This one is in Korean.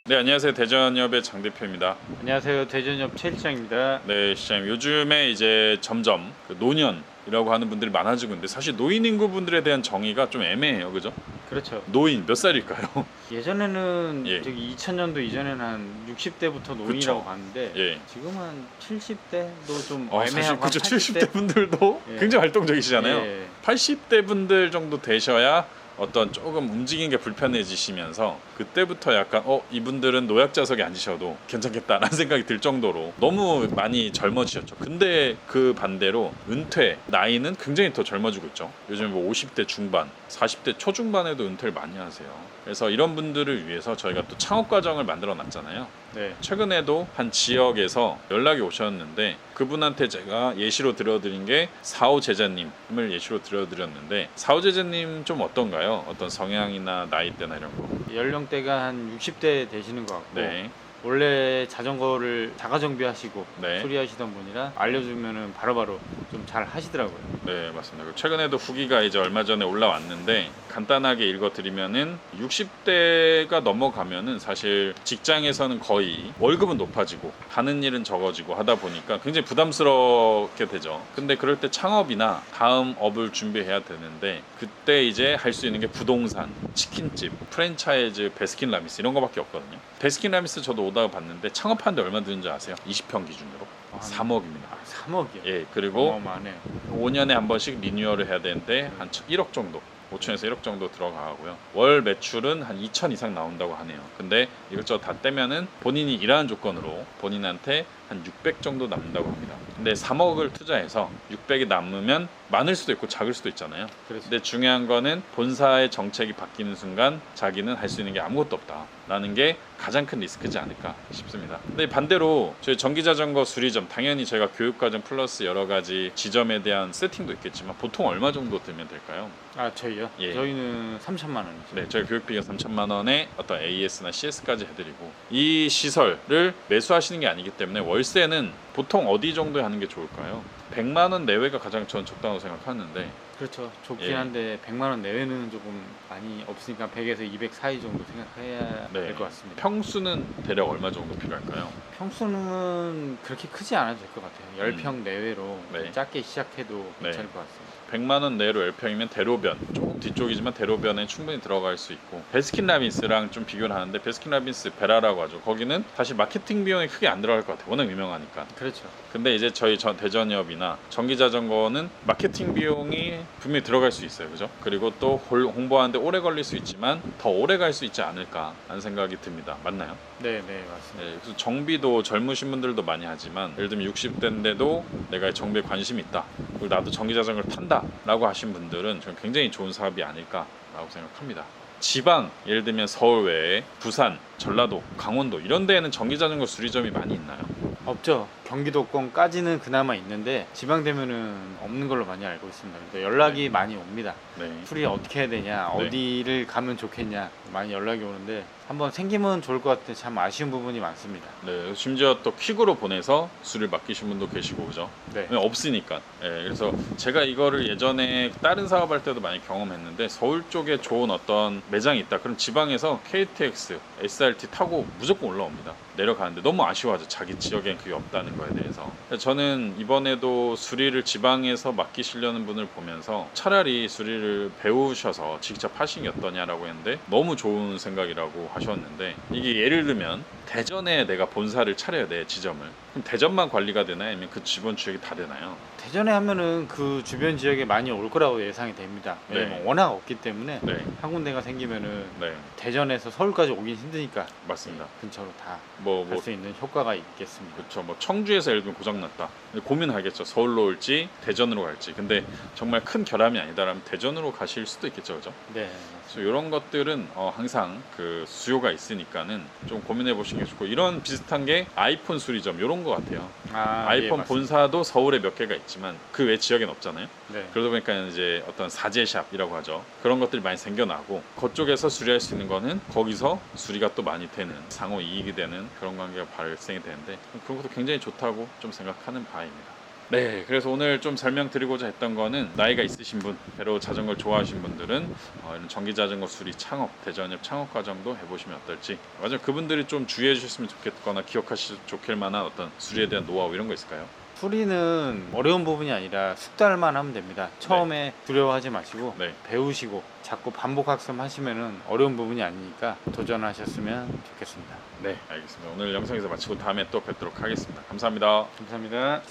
네, 안녕하세요. 대전협의 장 대표입니다. 안녕하세요. 대전협 최 실장입니다. 네, 시장님. 요즘에 이제 점점 노년이라고 하는 분들이 많아지고 있는데 사실 노인 인구분들에 대한 정의가 좀 애매해요. 그죠? 그렇죠. 노인 몇 살일까요? 예전에는 예. 저기 2000년도 이전에는 한 60대부터 노인이라고 그쵸. 봤는데 예. 지금 한 70대도 좀 사실 애매하고 그죠. 80대? 70대 분들도 예. 굉장히 활동적이시잖아요. 예. 80대 분들 정도 되셔야 어떤 조금 움직이는 게 불편해지시면서 그때부터 약간 이분들은 노약자석에 앉으셔도 괜찮겠다라는 생각이 들 정도로 너무 많이 젊어지셨죠. 근데 그 반대로 은퇴 나이는 굉장히 더 젊어지고 있죠. 요즘 뭐 50대 중반, 40대 초중반에도 은퇴를 많이 하세요. 그래서 이런 분들을 위해서 저희가 또 창업 과정을 만들어 놨잖아요. 네. 최근에도 한 지역에서 연락이 오셨는데 그분한테 제가 예시로 들어드린 게 사오 제자님을 예시로 들어드렸는데 사오 제자님 좀 어떤가요? 어떤 성향이나 나이대나 이런 거? 연령대가 한 60대 되시는 것 같고 네, 원래 자전거를 자가 정비하시고 네. 수리하시던 분이라 알려주면은 바로바로 좀 잘 하시더라고요. 네, 맞습니다. 최근에도 후기가 이제 얼마 전에 올라왔는데 간단하게 읽어드리면은 60대가 넘어가면은 사실 직장에서는 거의 월급은 높아지고 하는 일은 적어지고 하다 보니까 굉장히 부담스럽게 되죠. 근데 그럴 때 창업이나 다음 업을 준비해야 되는데 그때 이제 할 수 있는 게 부동산, 치킨집, 프랜차이즈, 베스킨라빈스 이런 거밖에 없거든요. 베스킨라빈스 저도 오다가 봤는데 창업하는데 얼마 드는지 아세요? 20평 기준으로 3억입니다. 3억이요? 예, 그리고 어마어마하네요. 5년에 한 번씩 리뉴얼을 해야 되는데 한 1억 정도 5천에서 1억 정도 들어가고요. 월 매출은 한 2천 이상 나온다고 하네요. 근데 이것저것 다 떼면은 본인이 일하는 조건으로 본인한테 한 600 정도 남는다고 합니다. 근데 3억을 투자해서 600이 남으면 많을 수도 있고 작을 수도 있잖아요. 그렇죠. 근데 중요한 거는 본사의 정책이 바뀌는 순간 자기는 할 수 있는 게 아무것도 없다라는 게 가장 큰 리스크지 않을까 싶습니다. 근데 반대로 저희 전기자전거 수리점 당연히 저희가 교육과정 플러스 여러 가지 지점에 대한 세팅도 있겠지만 보통 얼마 정도 들면 될까요? 아, 저희요? 예. 저희는 3천만 원이죠. 네, 저희 교육비가 3천만 원에 어떤 AS나 CS까지 해드리고 이 시설을 매수하시는 게 아니기 때문에 월세는 보통 어디 정도에 하는 게 좋을까요? 100만 원 내외가 가장 전 적당하다고 생각하는데 그렇죠. 좋긴 예. 한데 100만 원 내외는 조금 많이 없으니까 100에서 200 사이 정도 생각해야 네. 될 것 같습니다. 평수는 대략 얼마 정도 필요할까요? 평수는 그렇게 크지 않아도 될 것 같아요. 10평 내외로 네. 좀 작게 시작해도 네. 괜찮을 것 같습니다. 100만 원 내로 10평이면 대로변 조금 뒤쪽이지만 대로변에 충분히 들어갈 수 있고 베스킨라빈스랑 좀 비교를 하는데 베스킨라빈스 베라라고 하죠. 거기는 사실 마케팅 비용이 크게 안 들어갈 것 같아요. 워낙 유명하니까. 그렇죠. 근데 이제 저희 대전협이나 전기자전거는 마케팅 비용이 분명히 들어갈 수 있어요. 그죠? 그리고 또 홍보하는데 오래 걸릴 수 있지만 더 오래 갈 수 있지 않을까 하는 생각이 듭니다. 맞나요? 네, 네, 맞습니다. 네, 그래서 정비도 젊으신 분들도 많이 하지만 예를 들면 60대인데도 내가 정비에 관심이 있다. 그리고 나도 전기자전거를 탄다 라고 하신 분들은 저는 굉장히 좋은 사업이 아닐까라고 생각합니다. 지방 예를 들면 서울 외에 부산, 전라도, 강원도 이런 데에는 전기자전거 수리점이 많이 있나요? 없죠. 경기도권까지는 그나마 있는데 지방 되면은 없는 걸로 많이 알고 있습니다. 그래서 연락이 많이 옵니다. 네. 수리 어떻게 해야 되냐, 네. 어디를 가면 좋겠냐 많이 연락이 오는데 한번 생기면 좋을 것 같은데 참 아쉬운 부분이 많습니다. 네, 심지어 또 퀵으로 보내서 수리를 맡기신 분도 계시고 그죠? 네. 없으니까. 예, 그래서 제가 이거를 예전에 다른 사업할 때도 많이 경험했는데 서울 쪽에 좋은 어떤 매장이 있다. 그럼 지방에서 KTX, SRT 타고 무조건 올라옵니다. 내려가는데 너무 아쉬워하죠. 자기 지역엔 그게 없다는 거에 대해서. 저는 이번에도 수리를 지방에서 맡기시려는 분을 보면서 차라리 수리를 배우셔서 직접 하시는 게 어떠냐라고 했는데 너무 좋은 생각이라고 하셨는데 이게 예를 들면 대전에 내가 본사를 차려야 돼, 지점을. 그럼 대전만 관리가 되나요? 아니면 그 주변 지역이 다 되나요? 대전에 하면은 그 주변 지역에 많이 올 거라고 예상이 됩니다. 왜냐면 네. 워낙 없기 때문에 네, 한 군데가 생기면은 네, 대전에서 서울까지 오긴 힘드니까 맞습니다. 근처로 다 뭐 갈 수 있는 효과가 있겠습니다. 그렇죠. 뭐 청주에서 예를 들면 고장났다. 고민하겠죠. 서울로 올지 대전으로 갈지. 근데 정말 큰 결함이 아니다라면 대전으로 가실 수도 있겠죠, 그죠? 네. 그래서 이런 것들은 항상 그 수요가 있으니까는 좀 고민해 보시는 게 좋고 이런 비슷한 게 아이폰 수리점 이런 거 같아요. 아이폰 예, 본사도 서울에 몇 개가 있지만 그 외 지역엔 없잖아요. 네. 그러다 보니까 이제 어떤 사제샵이라고 하죠. 그런 것들이 많이 생겨나고 그쪽에서 수리할 수 있는 거는 거기서 수리가 또 많이 되는 상호 이익이 되는 그런 관계가 발생이 되는데 그런 것도 굉장히 좋다고 좀 생각하는 바입니다. 네, 그래서 오늘 좀 설명드리고자 했던 거는 나이가 있으신 분, 배로 자전거를 좋아하시는 분들은 이런 전기 자전거 수리 창업, 대전협 창업 과정도 해보시면 어떨지. 맞아요, 그분들이 좀 주의해 주셨으면 좋겠거나 기억하시 좋길 만한 어떤 수리에 대한 노하우 이런 거 있을까요? 수리는 어려운 부분이 아니라 숙달만 하면 됩니다. 처음에 두려워하지 마시고 네. 배우시고 자꾸 반복 학습하시면은 어려운 부분이 아니니까 도전하셨으면 좋겠습니다. 네, 알겠습니다. 오늘 영상에서 마치고 다음에 또 뵙도록 하겠습니다. 감사합니다. 감사합니다.